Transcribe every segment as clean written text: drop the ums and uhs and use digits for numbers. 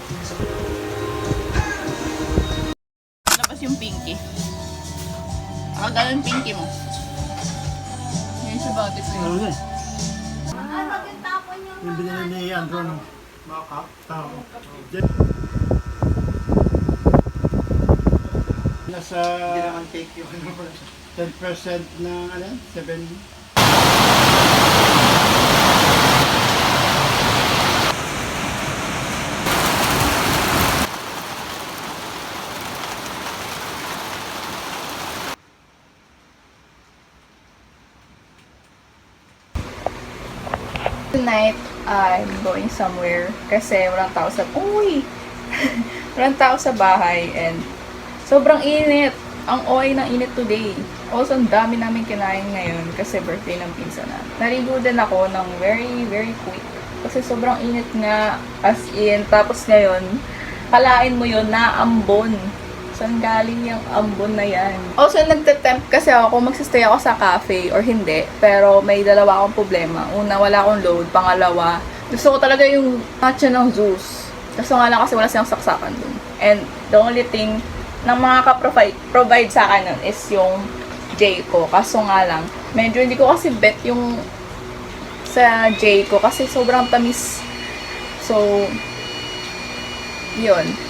Labas yung pinky. Nakagalan pinky mo. Yan siya ba? Ano na eh. Yung binili ni Andro ng mga tao. Nasa 10% ng ano, 7. Tonight, I'm going somewhere kasi walang tao sa... Uy! Walang tao sa bahay and sobrang init. Ang OA ng init today. Also, ang dami namin kinain ngayon kasi birthday ng pinsan na. Narigo din ako ng very, very quick. Kasi sobrang init nga as in. Tapos ngayon, kalain mo yun, naambon. Saan galing yung ambon na yan? Also, nagtatempt kasi ako kung magsistay ako sa cafe or hindi. Pero may dalawa akong problema. Una, wala akong load. Pangalawa, gusto ko talaga yung matcha ng juice. Kaso nga lang kasi wala silang saksakan dun. And the only thing na makaka-provide sa akin nun is yung J ko. Kaso nga lang, medyo hindi ko kasi bet yung sa J ko kasi sobrang tamis. So, yun.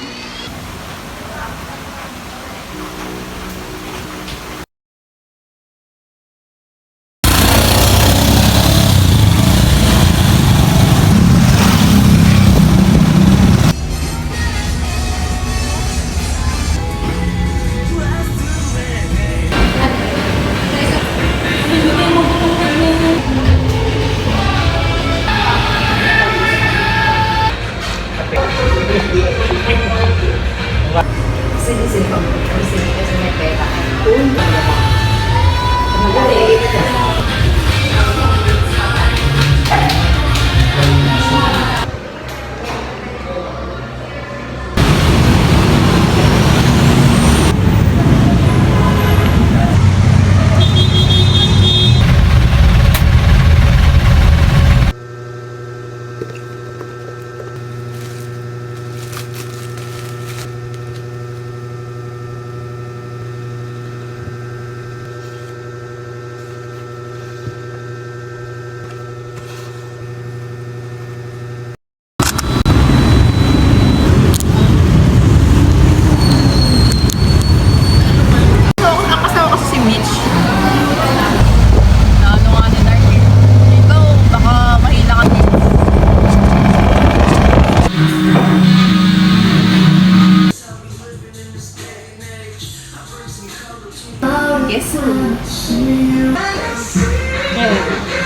Yes.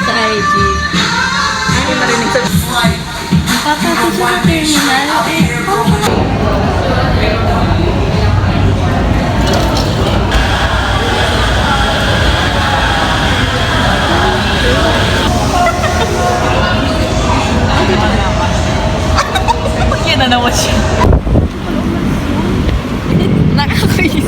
Sa IG. Ano marinig sa... Nakakasya sa terminal. Yan na naman siya. Nakakayos.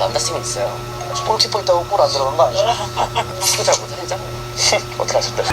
남자친구 있어요. 뽕치포 있다고 꼴 안 들어간 거 아니죠? 스키 잘 못하잖아요. 어떻게 하셨대?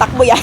Takbo yan.